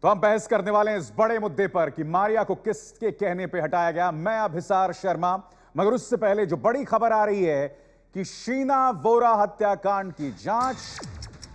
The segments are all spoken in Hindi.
तो हम बहस करने वाले हैं इस बड़े मुद्दे पर कि मारिया को किसके कहने पे हटाया गया। मैं अभिसार शर्मा। मगर उससे पहले जो बड़ी खबर आ रही है कि शीना वोरा हत्याकांड की जांच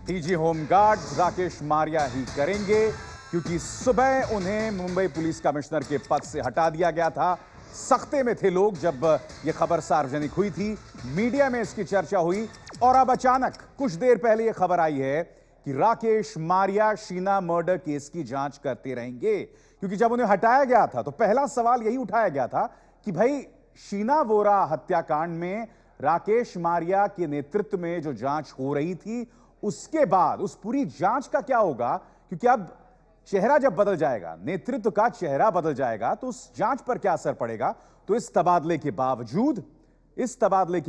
डीजी होमगार्ड राकेश मारिया ही करेंगे, क्योंकि सुबह उन्हें मुंबई पुलिस कमिश्नर के पद से हटा दिया गया था। सख्ते में थे लोग जब यह खबर सार्वजनिक हुई थी, मीडिया में इसकी चर्चा हुई और अब अचानक कुछ देर पहले यह खबर आई है कि राकेश मारिया शीना मर्डर केस की जांच करते रहेंगे। क्योंकि जब उन्हें हटाया गया था तो पहला सवाल यही उठाया गया था कि भाई शीना वोरा हत्याकांड में राकेश मारिया के नेतृत्व में जो जांच हो रही थी, उसके बाद उस पूरी जांच का क्या होगा। क्योंकि अब चेहरा जब बदल जाएगा, नेतृत्व का चेहरा बदल जाएगा, तो उस जांच पर क्या असर पड़ेगा। तो इस तबादले के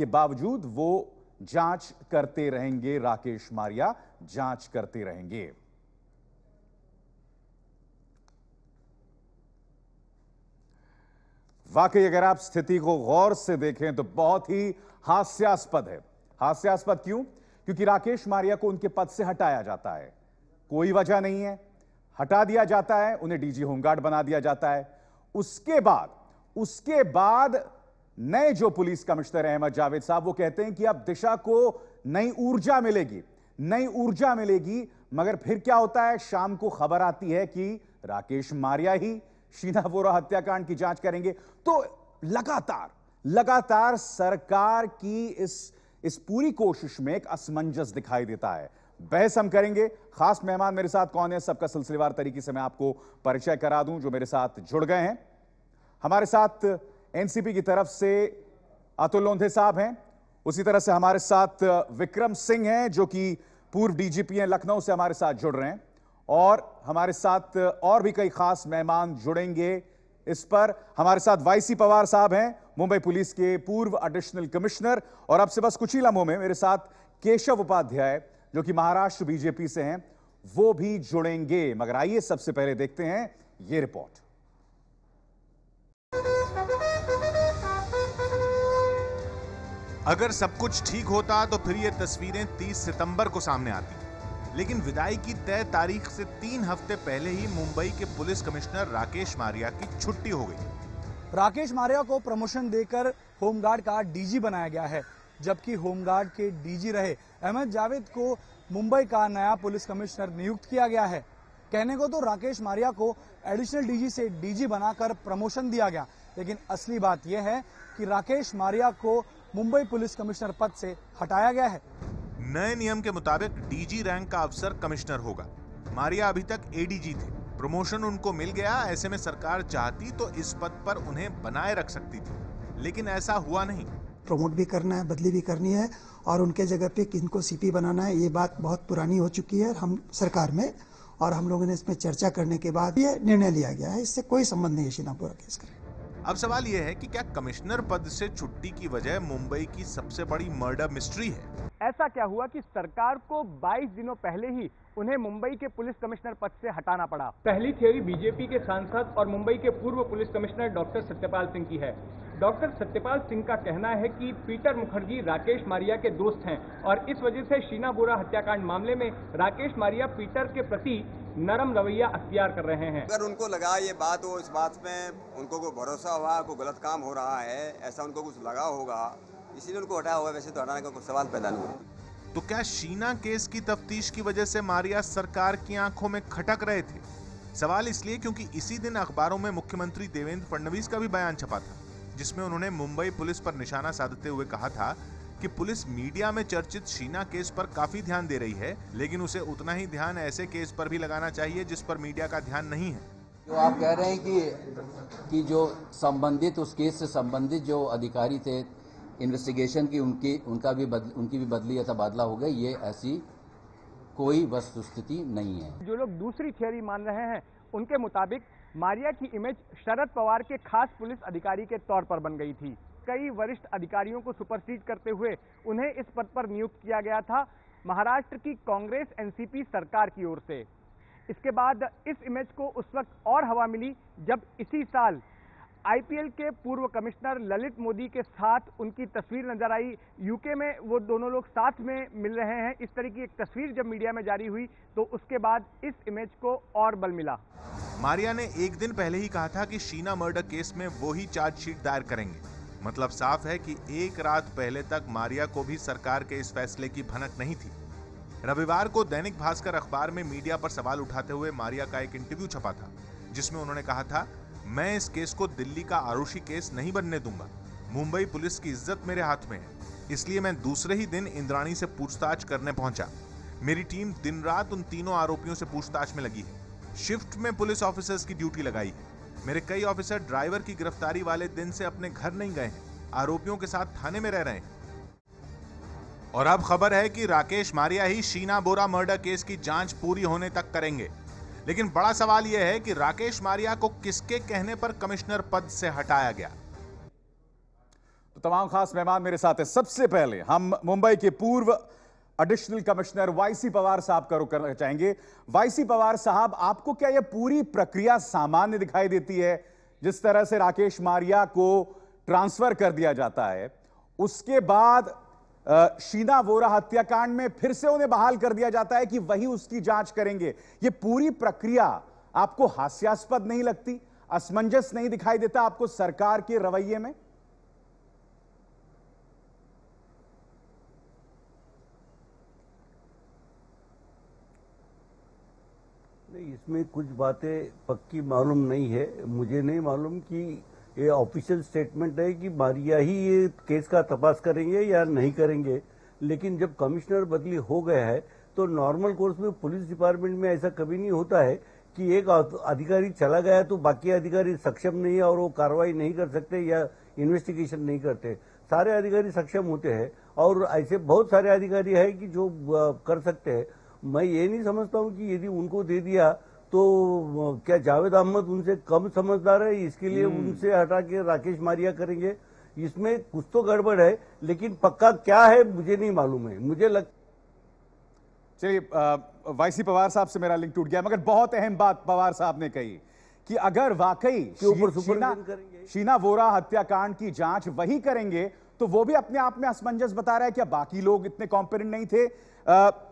बावजूद वो जांच करते रहेंगे, राकेश मारिया जांच करते रहेंगे। वाकई अगर आप स्थिति को गौर से देखें तो बहुत ही हास्यास्पद है। हास्यास्पद क्यों? क्योंकि राकेश मारिया को उनके पद से हटाया जाता है, कोई वजह नहीं है, हटा दिया जाता है, उन्हें डीजी होमगार्ड बना दिया जाता है। उसके बाद नए जो पुलिस कमिश्नर अहमद जावेद साहब, वो कहते हैं कि अब दिशा को नई ऊर्जा मिलेगी। मगर फिर क्या होता है, शाम को खबर आती है कि राकेश मारिया ही शीना वोरा हत्याकांड की जांच करेंगे। तो लगातार सरकार की इस पूरी कोशिश में एक असमंजस दिखाई देता है। बहस हम करेंगे। खास मेहमान मेरे साथ कौन है, सबका सिलसिलेवार तरीके से मैं आपको परिचय करा दूं जो मेरे साथ जुड़ गए हैं। हमारे साथ एनसीपी की तरफ से अतुल लोंधे साहब हैं, उसी तरह से हमारे साथ विक्रम सिंह हैं जो कि पूर्व डीजीपी हैं, लखनऊ से हमारे साथ जुड़ रहे हैं। और हमारे साथ और भी कई खास मेहमान जुड़ेंगे इस पर। हमारे साथ वाईसी पवार साहब हैं, मुंबई पुलिस के पूर्व एडिशनल कमिश्नर। और अब से बस कुछ ही लम्हों में मेरे साथ केशव उपाध्याय जो कि महाराष्ट्र बीजेपी से हैं, वो भी जुड़ेंगे। मगर आइए सबसे पहले देखते हैं ये रिपोर्ट। अगर सब कुछ ठीक होता तो फिर ये तस्वीरें 30 सितंबर को सामने आती, लेकिन विदाई की तय तारीख से 3 हफ्ते पहले ही मुंबई के पुलिस कमिश्नर राकेश मारिया की छुट्टी हो गई। राकेश मारिया को प्रमोशन देकर होमगार्ड का डीजी बनाया गया है, जबकि होमगार्ड के डीजी रहे अहमद जावेद को मुंबई का नया पुलिस कमिश्नर नियुक्त किया गया है। कहने को तो राकेश मारिया को एडिशनल डीजी से डीजी बनाकर प्रमोशन दिया गया, लेकिन असली बात यह है कि राकेश मारिया को मुंबई पुलिस कमिश्नर पद से हटाया गया है। नए नियम के मुताबिक डीजी रैंक का अफसर कमिश्नर होगा। मारिया अभी तक एडीजी थे, प्रमोशन उनको मिल गया। ऐसे में सरकार चाहती तो इस पद पर उन्हें बनाए रख सकती थी, लेकिन ऐसा हुआ नहीं। प्रमोट भी करना है, बदली भी करनी है और उनके जगह पे किनको सीपी बनाना है, ये बात बहुत पुरानी हो चुकी है हम सरकार में। और हम लोगों ने इसमें चर्चा करने के बाद ये निर्णय लिया गया है, इससे कोई संबंध नहीं है शीना वोरा केस का। अब सवाल यह है कि क्या कमिश्नर पद से छुट्टी की वजह मुंबई की सबसे बड़ी मर्डर मिस्ट्री है? ऐसा क्या हुआ कि सरकार को 22 दिनों पहले ही उन्हें मुंबई के पुलिस कमिश्नर पद से हटाना पड़ा? पहली थ्योरी बीजेपी के सांसद और मुंबई के पूर्व police commissioner doctor Satyapal Singh की है। डॉक्टर सत्यपाल सिंह का कहना है कि पीटर मुखर्जी राकेश मारिया के दोस्त हैं और इस वजह से शीना वोरा हत्याकांड मामले में राकेश मारिया पीटर के प्रति नरम रवैया अख्तियार कर रहे हैं। अगर उनको लगा ये बात हो, इस बात में उनको कोई भरोसा हुआ, कोई गलत काम हो रहा है, ऐसा उनको कुछ लगा होगा, इसीलिए उनको हटाया होगा। वैसे तो हटाने का कोई सवाल पैदा नहीं हुआ। तो क्या शीना केस की तफ्तीश की वजह से मारिया सरकार की आंखों में खटक रहे थे? सवाल इसलिए क्योंकि इसी दिन अखबारों में मुख्यमंत्री देवेंद्र फडणवीस का भी बयान छपा था, जिसमें उन्होंने मुंबई पुलिस पर निशाना साधते हुए कहा था कि पुलिस मीडिया में चर्चित शीना केस पर काफी ध्यान दे रही है, लेकिन उसे उतना ही ध्यान ऐसे केस पर भी लगाना चाहिए जिस पर मीडिया का ध्यान नहीं है। जो आप कह रहे हैं कि जो संबंधित उस केस से संबंधित जो अधिकारी थे इन्वेस्टिगेशन की, उनकी भी बदली या तबादला हो गई, ये ऐसी कोई वस्तुस्थिति नहीं है। जो लोग दूसरी थियरी मान रहे हैं, उनके मुताबिक मारिया की इमेज शरद पवार के खास पुलिस अधिकारी के तौर पर बन गई थी। कई वरिष्ठ अधिकारियों को सुपरसीड करते हुए उन्हें इस पद पर नियुक्त किया गया था महाराष्ट्र की कांग्रेस एनसीपी सरकार की ओर से। इसके बाद इस इमेज को उस वक्त और हवा मिली जब इसी साल आईपीएल के पूर्व कमिश्नर ललित मोदी के साथ उनकी तस्वीर नजर आई। यूके में वो दोनों लोग साथ में मिल रहे हैं। इस तरह की एक तस्वीर जब मीडिया में जारी हुई तो उसके बाद इस इमेज को और बल मिला। मारिया ने एक दिन पहले ही कहा था कि शीना मर्डर केस में वो ही चार्जशीट दायर करेंगे। मतलब साफ है कि एक रात पहले तक मारिया को भी सरकार के इस फैसले की भनक नहीं थी। रविवार को दैनिक भास्कर अखबार में मीडिया पर सवाल उठाते हुए मारिया का एक इंटरव्यू छपा था, जिसमें उन्होंने कहा था, मैं इस केस को दिल्ली का आरुषि केस नहीं बनने दूंगा। मुंबई पुलिस की इज्जत मेरे हाथ में है, इसलिए मैं दूसरे ही दिन इंद्राणी से पूछताछ करने पहुंचा। मेरी टीम दिन रात उन तीनों आरोपियों से पूछताछ में लगी है। शिफ्ट में पुलिस ऑफिसर्स की ड्यूटी लगाई है। मेरे कई ऑफिसर ड्राइवर की गिरफ्तारी वाले दिन से अपने घर नहीं गए हैं, आरोपियों के साथ थाने में रह रहे हैं। और अब खबर है कि राकेश मारिया ही शीना बोरा मर्डर केस की जांच पूरी होने तक करेंगे। लेकिन बड़ा सवाल यह है कि राकेश मारिया को किसके कहने पर कमिश्नर पद से हटाया गया। तो तमाम खास मेहमान मेरे साथ हैं। सबसे पहले हम मुंबई के पूर्व एडिशनल कमिश्नर वाईसी पवार साहब का रुख करना चाहेंगे। वाईसी पवार साहब, आपको क्या यह पूरी प्रक्रिया सामान्य दिखाई देती है? जिस तरह से राकेश मारिया को ट्रांसफर कर दिया जाता है, उसके बाद शीना वोरा हत्याकांड में फिर से उन्हें बहाल कर दिया जाता है कि वही उसकी जांच करेंगे। यह पूरी प्रक्रिया आपको हास्यास्पद नहीं लगती? असमंजस नहीं दिखाई देता आपको सरकार के रवैये में? नहीं, इसमें कुछ बातें पक्की मालूम नहीं है। मुझे नहीं मालूम कि ये ऑफिशियल स्टेटमेंट है कि मारिया ही ये केस का तपास करेंगे या नहीं करेंगे। लेकिन जब कमिश्नर बदली हो गया है तो नॉर्मल कोर्स में पुलिस डिपार्टमेंट में ऐसा कभी नहीं होता है कि एक अधिकारी चला गया तो बाकी अधिकारी सक्षम नहीं है और वो कार्रवाई नहीं कर सकते या इन्वेस्टिगेशन नहीं करते। सारे अधिकारी सक्षम होते हैं और ऐसे बहुत सारे अधिकारी है कि जो कर सकते हैं। मैं ये नहीं समझता हूँ कि यदि उनको दे दिया तो क्या जावेद अहमद उनसे कम समझदार है, इसके लिए उनसे हटा के राकेश मारिया करेंगे? इसमें कुछ तो गड़बड़ है, लेकिन पक्का क्या है मुझे नहीं मालूम है। मुझे चलिए, वाईसी पवार साहब से मेरा लिंक टूट गया, मगर बहुत अहम बात पवार साहब ने कही कि अगर वाकई शीना वोरा हत्याकांड की जांच वही करेंगे तो वो भी अपने आप में असमंजस बता रहा है। क्या बाकी लोग इतने कॉम्पिटेंट नहीं थे?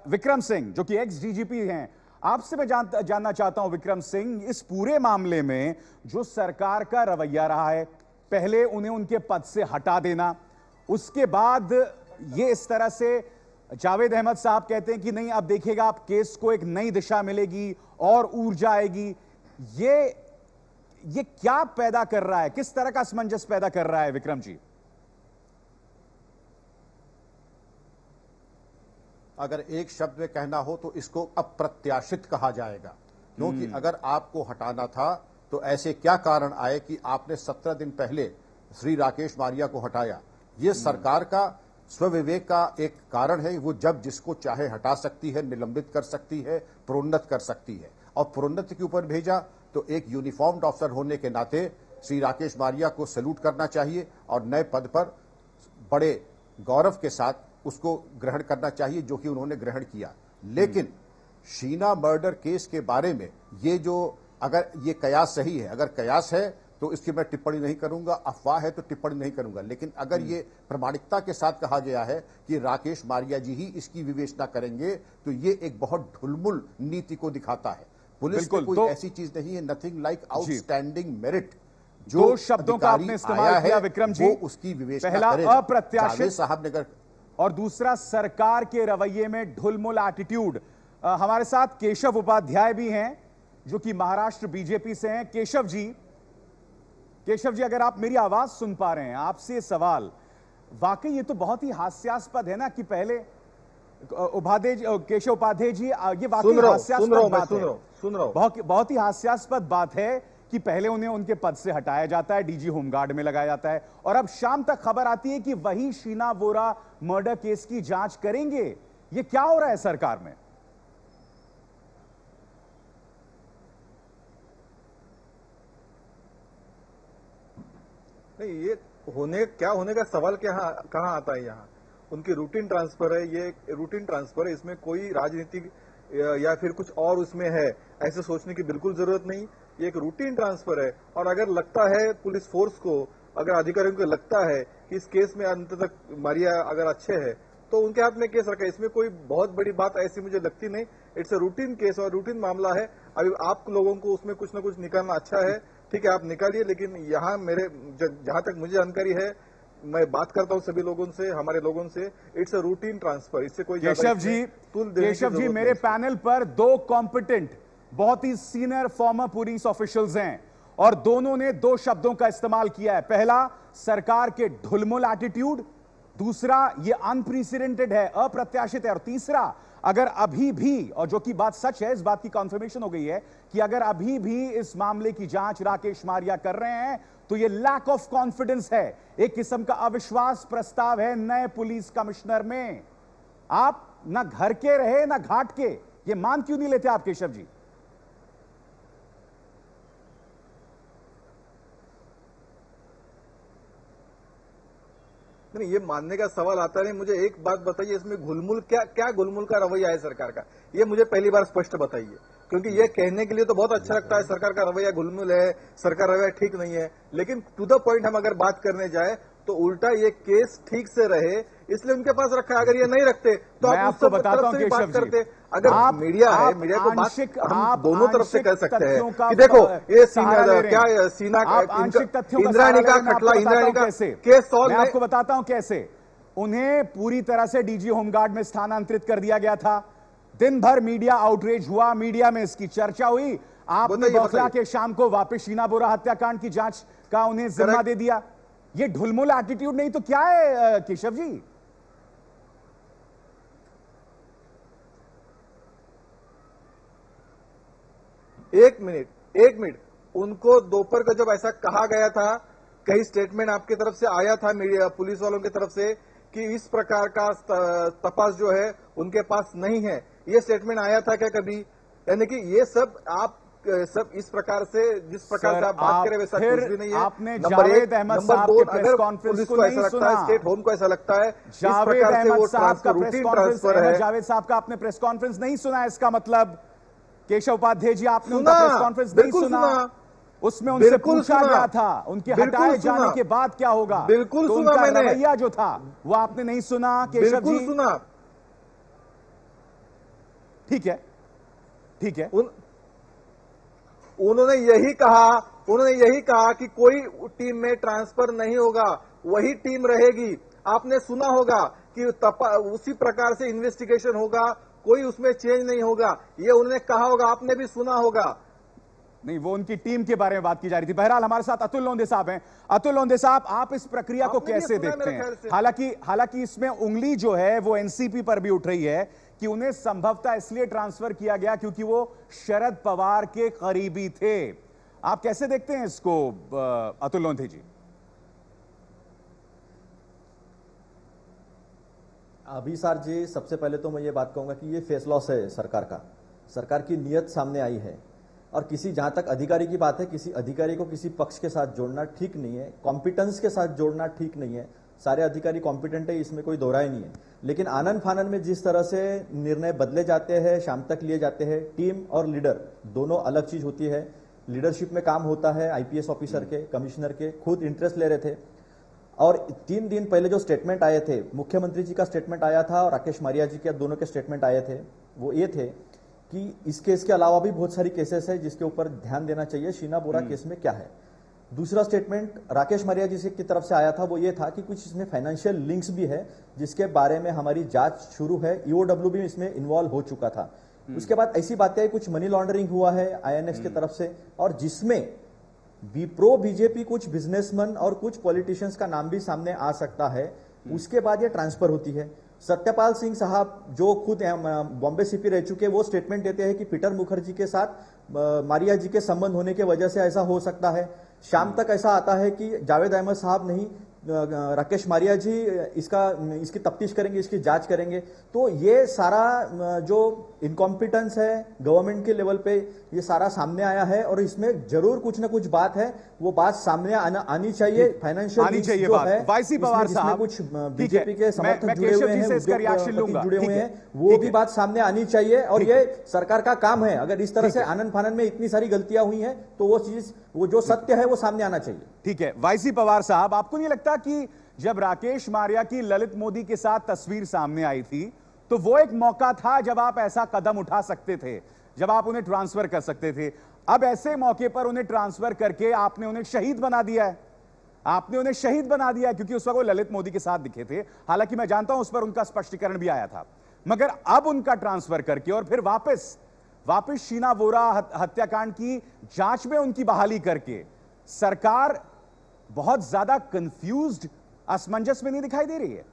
विक्रम सिंह जो कि एक्स डीजीपी हैं, आपसे मैं जानना चाहता हूं विक्रम सिंह, इस पूरे मामले में जो सरकार का रवैया रहा है, पहले उन्हें उनके पद से हटा देना, उसके बाद ये इस तरह से जावेद अहमद साहब कहते हैं कि नहीं अब देखिएगा आप केस को एक नई दिशा मिलेगी और ऊर्जा आएगी, ये क्या पैदा कर रहा है? किस तरह का असमंजस पैदा कर रहा है विक्रम जी? अगर एक शब्द में कहना हो तो इसको अप्रत्याशित कहा जाएगा, क्योंकि अगर आपको हटाना था तो ऐसे क्या कारण आए कि आपने 17 दिन पहले श्री राकेश मारिया को हटाया? ये सरकार का स्वविवेक का एक कारण है। वो जब जिसको चाहे हटा सकती है, निलंबित कर सकती है, प्रोन्नत कर सकती है। और प्रोन्नति के ऊपर भेजा तो एक यूनिफॉर्म्ड ऑफिसर होने के नाते श्री राकेश मारिया को सैल्यूट करना चाहिए और नए पद पर बड़े गौरव के साथ उसको ग्रहण करना चाहिए, जो कि उन्होंने ग्रहण किया। लेकिन शीना मर्डर केस के बारे में ये जो, अगर ये कयास सही है, अगर कयास है तो इसकी मैं टिप्पणी नहीं करूंगा, अफवाह है तो टिप्पणी नहीं करूंगा। लेकिन अगर ये प्रामाणिकता के साथ कहा गया है कि राकेश मारिया जी ही इसकी विवेचना करेंगे तो ये एक बहुत ढुलमुल नीति को दिखाता है। पुलिस में कोई ऐसी चीज नहीं है, नथिंग लाइक आउटस्टैंडिंग मेरिट। जो दो शब्दों का आपने इस्तेमाल किया विक्रम जी, उसकी विवेचना पहला अप्रत्याशित साहब ने और दूसरा सरकार के रवैये में ढुलमुल एटीट्यूड। हमारे साथ केशव उपाध्याय भी हैं जो कि महाराष्ट्र बीजेपी से हैं। केशव जी अगर आप मेरी आवाज सुन पा रहे हैं, आपसे सवाल, वाकई ये तो बहुत ही हास्यास्पद है ना कि पहले केशव उपाध्याय जी, ये वाकई हास्यास्पद बात है। सुन रहा हूं। बहुत ही हास्यास्पद बात है कि पहले उन्हें उनके पद से हटाया जाता है, डीजी होमगार्ड में लगाया जाता है, और अब शाम तक खबर आती है कि वही शीना वोरा मर्डर केस की जांच करेंगे। ये क्या हो रहा है सरकार में? नहीं, ये क्या होने का सवाल कहां आता है? यहाँ उनकी रूटीन ट्रांसफर है, ये रूटीन ट्रांसफर है, इसमें कोई राजनीतिक या फिर कुछ और उसमें है ऐसे सोचने की बिल्कुल जरूरत नहीं। ये एक रूटीन ट्रांसफर है। और अगर लगता है पुलिस फोर्स को, अगर अधिकारियों को लगता है कि इस केस में अंत तक मारिया अगर अच्छे है तो उनके हाथ में केस रखा है। इसमें कोई बहुत बड़ी बात ऐसी मुझे लगती नहीं। इट्स अ रूटीन केस और रूटीन मामला है। अभी आप लोगों को उसमें कुछ ना कुछ निकालना अच्छा है, ठीक है, आप निकालिए। लेकिन यहाँ मेरे जहां तक मुझे जानकारी है, मैं बात करता हूँ सभी लोगों से, हमारे लोगों से, इट्स अ रूटीन ट्रांसफर। इससे कोई केशव जी मेरे पैनल पर 2 कॉम्पिटेंट बहुत ही सीनियर फॉर्मर पुलिस ऑफिशियल्स हैं और दोनों ने 2 शब्दों का इस्तेमाल किया है। पहला, सरकार के ढुलमुल एटीट्यूड, दूसरा ये अनप्रेसिडेंटेड है, अप्रत्याशित है, और तीसरा, अगर अभी भी, और जो कि बात सच है, इस बात की कंफर्मेशन हो गई है कि अगर अभी भी इस मामले की जांच राकेश मारिया कर रहे हैं तो ये लैक ऑफ कॉन्फिडेंस है, एक किस्म का अविश्वास प्रस्ताव है नए पुलिस कमिश्नर में। आप ना घर के रहे ना घाट के, ये मान क्यों नहीं लेते आप केशव जी? नहीं, ये मानने का सवाल आता नहीं। मुझे एक बात बताइए, इसमें घुलमुल क्या घुलमुल का रवैया है सरकार का, ये मुझे पहली बार स्पष्ट बताइए। क्योंकि ये कहने के लिए तो बहुत अच्छा लगता है सरकार का रवैया घुलमुल है, सरकार रवैया ठीक नहीं है, लेकिन टू द पॉइंट हम अगर बात करने जाए तो उल्टा ये केस ठीक से रहे इसलिए उनके पास रखा है। अगर ये नहीं रखते तो मैं आप आपको बताता हूं बात करते। केशव जी, अगर मीडिया है, मीडिया को बात हम दोनों तरफ से कर सकते हैं कि देखो ये सीना इंद्राणी का खटला, इंद्राणी का केस सॉल्व। मैं आपको बताता हूं कैसे। उन्हें पूरी तरह से डीजी होमगार्ड में स्थानांतरित कर दिया गया था। दिन भर मीडिया आउटरीच हुआ, मीडिया में इसकी चर्चा हुई। आपने बौखला के शाम को वापस शीना बोरा हत्याकांड की जांच का उन्हें जिम्मा दे दिया। ये ढुलमुल एटीट्यूड नहीं तो क्या है केशव जी? एक मिनट, उनको दोपहर को जब ऐसा कहा गया था, कई स्टेटमेंट आपकी तरफ से आया था मीडिया पुलिस वालों की तरफ से कि इस प्रकार का तपास जो है उनके पास नहीं है, ये स्टेटमेंट आया था क्या कभी? यानी कि ये सब आप सब इस प्रकार से, जिस प्रकार से आप बात करें वैसा कुछ भी नहीं है। आपने जावेद अहमद साहब के प्रेस कॉन्फ्रेंस को नहीं सुना, स्टेट होम को ऐसा लगता है जावेद अहमद साहब का प्रेस कॉन्फ्रेंस, जावेद साहब का आपने प्रेस कॉन्फ्रेंस नहीं सुना, इसका मतलब केशव उपाध्याय जी आपने उनका प्रेस कॉन्फ्रेंस नहीं सुना। उसमें उनसे पूछा गया था उनके हटाए जाने के बाद क्या होगा, बिल्कुल तो सुना मैंने, रवैया जो था वो आपने नहीं सुना केशव जी? सुना, ठीक है। उन्होंने यही कहा कि कोई टीम में ट्रांसफर नहीं होगा, वही टीम रहेगी। आपने सुना होगा कि उसी प्रकार से इन्वेस्टिगेशन होगा, कोई उसमें चेंज नहीं होगा, ये उन्होंने कहा होगा, आपने भी सुना होगा। नहीं, वो उनकी टीम के बारे में बात की जा रही थी। बहरहाल हमारे साथ अतुल लोंदे साहब हैं। अतुल लोंदे साहब, आप इस प्रक्रिया को कैसे देखते हैं? हालांकि इसमें उंगली जो है वो एनसीपी पर भी उठ रही है कि उन्हें संभवतः इसलिए ट्रांसफर किया गया क्योंकि वो शरद पवार के करीबी थे। आप कैसे देखते हैं इसको अतुल लोंदे जी? अभिसार जी, सबसे पहले तो मैं ये बात कहूंगा कि ये फैसला है सरकार का, सरकार की नीयत सामने आई है। और किसी, जहां तक अधिकारी की बात है, किसी अधिकारी को किसी पक्ष के साथ जोड़ना ठीक नहीं है, कॉम्पिटेंस के साथ जोड़ना ठीक नहीं है। सारे अधिकारी कॉम्पिटेंट है, इसमें कोई दोहराई नहीं है। लेकिन आनन फानन में जिस तरह से निर्णय बदले जाते हैं, शाम तक लिए जाते हैं, टीम और लीडर दोनों अलग चीज होती है। लीडरशिप में काम होता है आईपीएस ऑफिसर के, कमिश्नर के, खुद इंटरेस्ट ले रहे थे। और 3 दिन पहले जो स्टेटमेंट आए थे, मुख्यमंत्री जी का स्टेटमेंट आया था और राकेश मारिया जी के, दोनों के स्टेटमेंट आए थे, वो ये थे कि इस केस के अलावा भी बहुत सारी केसेस है जिसके ऊपर ध्यान देना चाहिए, शीना बोरा केस में क्या है। दूसरा स्टेटमेंट राकेश मारिया जी की तरफ से आया था, वो ये था कि कुछ इसमें फाइनेंशियल लिंक्स भी है जिसके बारे में हमारी जांच शुरू है, ईओडब्ल्यू भी इसमें इन्वॉल्व हो चुका था। उसके बाद ऐसी बातें, कुछ मनी लॉन्ड्रिंग हुआ है आईएनएक्स की तरफ से, और जिसमें प्रो बीजेपी कुछ बिजनेसमैन और कुछ पॉलिटिशियंस का नाम भी सामने आ सकता है। उसके बाद ये ट्रांसफर होती है। सत्यपाल सिंह साहब जो खुद बॉम्बे सीपी रह चुके, वो स्टेटमेंट देते हैं कि पीटर मुखर्जी के साथ मारिया जी के संबंध होने की वजह से ऐसा हो सकता है। शाम तक ऐसा आता है कि जावेद अहमद साहब नहीं, राकेश मारिया जी इसकी तफ्तीश करेंगे, इसकी जांच करेंगे। तो ये सारा जो इनकॉम्पिटेंस है गवर्नमेंट के लेवल पे, ये सारा सामने आया है और इसमें जरूर कुछ ना कुछ बात है, वो बात सामने आनी चाहिए। फाइनेंशियल जो है, वाईसी पवार साहब, कुछ बीजेपी के समर्थक जुड़े हुए हैं, उद्योगपति जुड़े हुए हैं, वो भी बात सामने आनी चाहिए। और ये सरकार का काम है, अगर इस तरह से आनन फानन में इतनी सारी गलतियां हुई हैं तो वो जो सत्य है वो सामने आना चाहिए। ठीक है, वाईसी पवार साहब, आपको नहीं लगता कि जब राकेश मारिया की ललित मोदी के साथ तस्वीर सामने आई थी तो वो एक मौका था जब आप ऐसा कदम उठा सकते थे, जब आप उन्हें ट्रांसफर कर सकते थे। अब ऐसे मौके पर उन्हें ट्रांसफर करके आपने उन्हें शहीद बना दिया है, आपने उन्हें शहीद बना दिया है, क्योंकि उस वक्त वो ललित मोदी के साथ दिखे थे। हालांकि मैं जानता हूं उस पर उनका स्पष्टीकरण भी आया था, मगर अब उनका ट्रांसफर करके और फिर वापस शीना वोरा हत्याकांड की जांच में उनकी बहाली करके सरकार बहुत ज्यादा कंफ्यूज्ड, असमंजस में नहीं दिखाई दे रही है?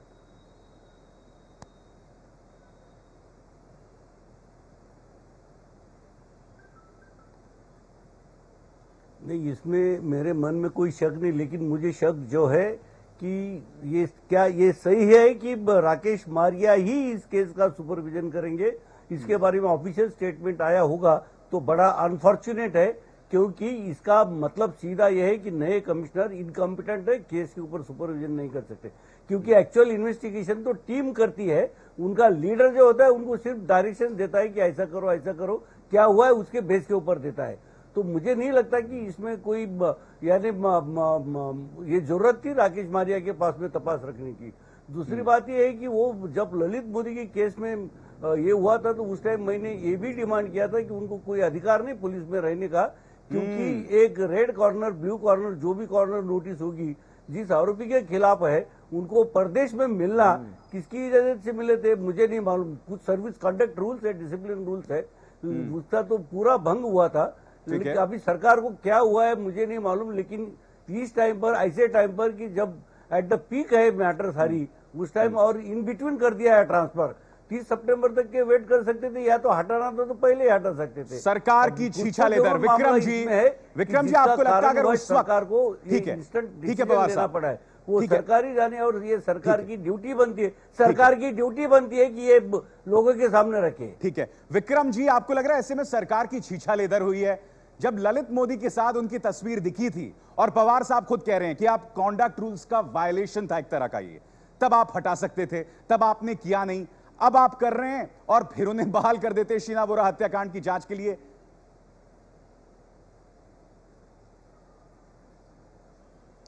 नहीं, इसमें मेरे मन में कोई शक नहीं, लेकिन मुझे शक जो है कि ये सही है कि राकेश मारिया ही इस केस का सुपरविजन करेंगे। इसके बारे में ऑफिशियल स्टेटमेंट आया होगा तो बड़ा अनफॉर्चुनेट है, क्योंकि इसका मतलब सीधा यह है कि नए कमिश्नर इनकॉम्पिटेंट है, केस के ऊपर सुपरविजन नहीं कर सकते। क्योंकि एक्चुअल इन्वेस्टिगेशन तो टीम करती है, उनका लीडर जो होता है उनको सिर्फ डायरेक्शन देता है कि ऐसा करो, क्या हुआ है उसके बेस के ऊपर देता है। तो मुझे नहीं लगता कि इसमें कोई यानी ये जरूरत थी राकेश मारिया के पास में तपास रखने की। दूसरी बात यह है कि वो जब ललित मोदी के केस में ये हुआ था तो उस टाइम मैंने ये भी डिमांड किया था कि उनको कोई अधिकार नहीं पुलिस में रहने का, क्योंकि एक रेड कॉर्नर, ब्लू कॉर्नर, जो भी कॉर्नर नोटिस होगी जिस आरोपी के खिलाफ है, उनको प्रदेश में मिलना किसकी इजाजत से मिले थे मुझे नहीं मालूम। कुछ सर्विस कंडक्ट रूल्स है, डिसिप्लिन रूल्स है, उसका तो पूरा भंग हुआ था। लेकिन अभी सरकार को क्या हुआ है मुझे नहीं मालूम, लेकिन इस टाइम पर, ऐसे टाइम पर कि जब एट द पीक है मैटर सारी, उस टाइम और इन बिटवीन कर दिया है ट्रांसफर। 30 सितंबर तक के वेट कर सकते थे, या तो हटाना था तो पहले ही हटा सकते थे। सरकार की छीछा लेकर विक्रम जी, आपको लगता है अगर उस सरकार को ठीक है पवार साहब पड़ा है, वो सरकारी जाने, और ये सरकार की ड्यूटी बनती है, सरकार की ड्यूटी बनती है कि ये लोगों के सामने रखे। ठीक है विक्रम जी, आपको लग रहा है ऐसे में सरकार की छीछा लेदर हुई है? जब ललित मोदी के साथ उनकी तस्वीर दिखी थी और पवार साहब खुद कह रहे हैं कि आप कॉन्डक्ट रूल्स का वायलेशन था एक तरह का, ये तब आप हटा सकते थे, तब आपने किया नहीं, अब आप कर रहे हैं और फिर उन्हें बहाल कर देते शीना बोरा हत्याकांड की जांच के लिए।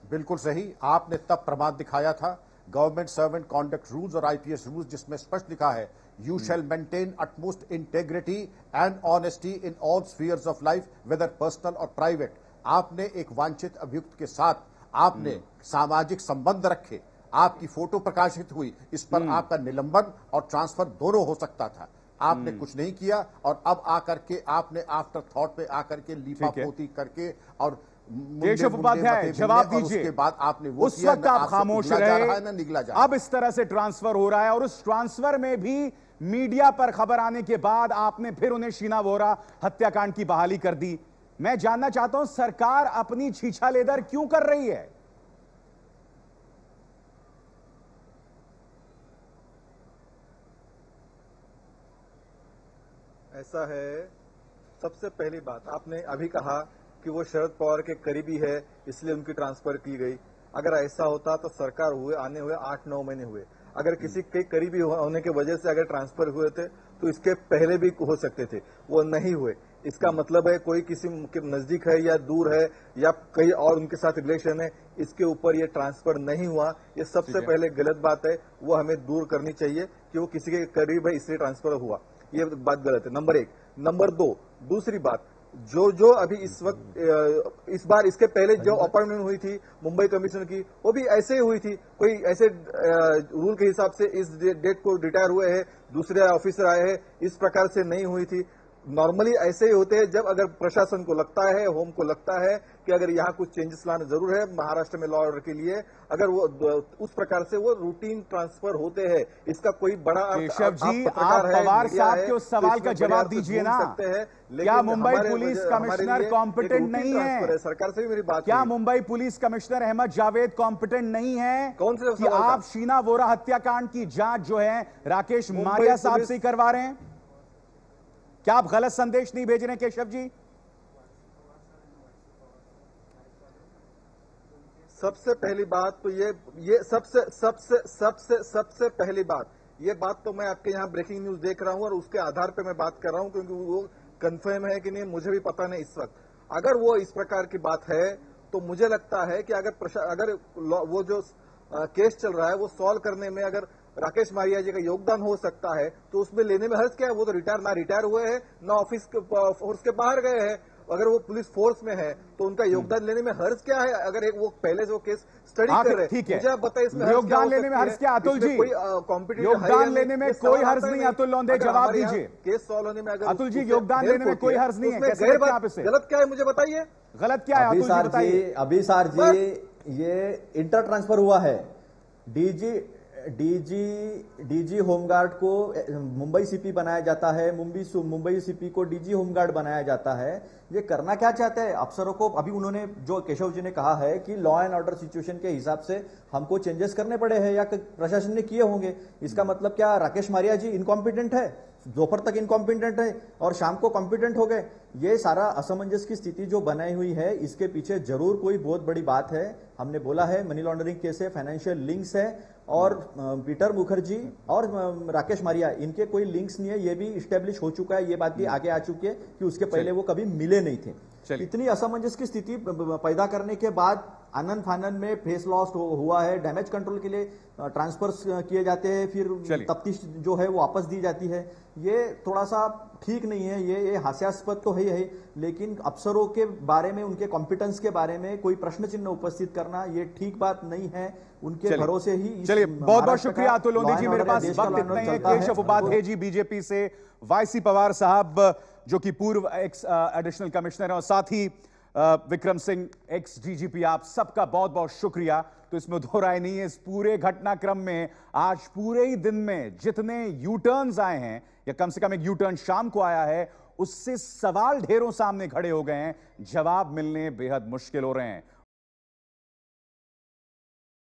बिल्कुल सही, आपने तब प्रमाद दिखाया था गवर्नमेंट सर्वेंट कॉन्डक्ट रूल्स और आईपीएस रूल्स, जिसमें स्पष्ट लिखा है you shall maintain utmost integrity and honesty in all spheres of life whether personal और प्राइवेट। आपने एक वांछित अभियुक्त के साथ आपने सामाजिक संबंध रखे, आपकी फोटो प्रकाशित हुई, इस पर आपका निलंबन और ट्रांसफर दोनों हो सकता था। आपने कुछ नहीं किया और अब आकर के आपने आफ्टर थॉट पे आकर के लीपापोती करके और केशव उपाध्याय जवाब दीजिए। उसके बाद आपने उस वक्त आप खामोश रहे, अब इस तरह से ट्रांसफर हो रहा है और उस ट्रांसफर में भी मीडिया पर खबर आने के बाद आपने फिर उन्हें शीना बोरा हत्याकांड की बहाली कर दी। मैं जानना चाहता हूं सरकार अपनी छीछा लेदर क्यों कर रही है? ऐसा है, सबसे पहली बात आपने अभी कहा कि वो शरद पवार के करीबी है इसलिए उनकी ट्रांसफर की गई। अगर ऐसा होता तो सरकार आने हुए 8-9 महीने हुए। अगर किसी के करीबी होने की वजह से अगर ट्रांसफर हुए थे तो इसके पहले भी हो सकते थे, वो नहीं हुए। इसका मतलब है कोई किसी के नजदीक है या दूर है या कहीं और उनके साथ रिलेशन है, इसके ऊपर ये ट्रांसफर नहीं हुआ। ये सबसे पहले गलत बात है, वो हमें दूर करनी चाहिए कि वो किसी के करीब है इसलिए ट्रांसफर हुआ, ये बात गलत है, नंबर 1। नंबर 2, दूसरी बात, जो अभी इस वक्त इस बार इसके पहले जो अपॉइंटमेंट हुई थी मुंबई कमिश्नर की, वो भी ऐसे ही हुई थी। कोई ऐसे रूल के हिसाब से इस डेट को रिटायर हुए हैं, दूसरे ऑफिसर आए हैं, इस प्रकार से नहीं हुई थी। नॉर्मली ऐसे ही होते हैं जब अगर प्रशासन को लगता है, होम को लगता है कि अगर यहाँ कुछ चेंजेस लाना जरूर है महाराष्ट्र में लॉ ऑर्डर के लिए, अगर वो उस प्रकार से वो रूटीन ट्रांसफर होते हैं। इसका कोई बड़ा केशव जी, आप पवार साहब के उस सवाल का जवाब दीजिए ना। क्या मुंबई पुलिस कमिश्नर कॉम्पिटेंट नहीं है? सरकार से भी मेरी बात, क्या Mumbai police commissioner Ahmad Javed competent नहीं है? कौन से कि आप शीना वोरा हत्याकांड की जांच जो है राकेश मारिया साहब से ही करवा रहे हैं? क्या आप गलत संदेश नहीं भेज रहे केशव जी? सबसे पहली बात तो ये सबसे पहली बात, ये बात तो मैं आपके यहाँ ब्रेकिंग न्यूज देख रहा हूं और उसके आधार पे मैं बात कर रहा हूं, क्योंकि वो कंफर्म है कि नहीं मुझे भी पता नहीं इस वक्त। अगर वो इस प्रकार की बात है तो मुझे लगता है कि अगर वो जो केस चल रहा है वो सॉल्व करने में अगर राकेश मारिया जी का योगदान हो सकता है तो उसमें लेने में हर्ज क्या है? वो तो रिटायर हुए हैं, ना ऑफिस फोर्स के बाहर गए हैं। अगर वो पुलिस फोर्स में है तो उनका योगदान लेने में हर्ज क्या है? अगर वो पहले जो केस स्टडी कर रहे हैं, मुझे आप बताइए इसमें योगदान लेने में हर्ज क्या? अतुल जी, योगदान लेने में कोई हर्ज नहीं। अतुल लोंदे जवाब दीजिए। केस सॉल्व होने में अगर अतुल जी योगदान लेने में कोई हर्ज नहीं है, कैसे आप इसे? गलत क्या है मुझे बताइए, गलत क्या है अतुल जी बताइए। अभी सर जी ये इंटर ट्रांसफर हुआ है, डीजी होमगार्ड को मुंबई सीपी बनाया जाता है, मुंबई सीपी को डीजी होमगार्ड बनाया जाता है। ये करना क्या चाहते हैं अफसरों को? अभी उन्होंने जो केशव जी ने कहा है कि लॉ एंड ऑर्डर सिचुएशन के हिसाब से हमको चेंजेस करने पड़े हैं या प्रशासन ने किए होंगे। इसका मतलब क्या राकेश मारिया जी इनकॉम्पिटेंट है? दोपहर तक इनकॉम्पिटेंट है और शाम को कॉम्पिटेंट हो गए। ये सारा असमंजस की स्थिति जो बनाई हुई है, इसके पीछे जरूर कोई बहुत बड़ी बात है। हमने बोला है मनी लॉन्ड्रिंग केस है, फाइनेंशियल लिंक्स है और पीटर मुखर्जी और राकेश मारिया इनके कोई लिंक्स नहीं है, ये भी इस्टेब्लिश हो चुका है। ये बात भी आगे आ चुकी है कि उसके पहले वो कभी मिले नहीं थे। इतनी असमंजस की स्थिति पैदा करने के बाद आनंद फानन में फेस लॉस हुआ है, डैमेज कंट्रोल के लिए ट्रांसफर्स किए जाते हैं, फिर तफ्तीश जो है वो वापस दी जाती है। ये थोड़ा सा ठीक नहीं है, ये हास्यास्पद तो है, लेकिन अफसरों के बारे में, उनके कॉम्पिटेंस के बारे में कोई प्रश्न चिन्ह उपस्थित करना ये ठीक बात नहीं है। उनके भरोसे ही चलिए, बहुत बहुत शुक्रिया अतुल लोंधी जी। मेरे पास वक्त इतना ही है। केशव उपाध्याय जी बीजेपी से, वाईसी पवार साहब जो कि पूर्व एक्स एडिशनल कमिश्नर है, और साथ ही विक्रम सिंह एक्स डीजीपी, आप सबका बहुत बहुत शुक्रिया। तो इसमें दो राय नहीं है, इस पूरे घटनाक्रम में आज पूरे ही दिन में जितने यू टर्न्स आए हैं, या कम से कम एक यू टर्न शाम को आया है, उससे सवाल ढेरों सामने खड़े हो गए हैं, जवाब मिलने बेहद मुश्किल हो रहे हैं।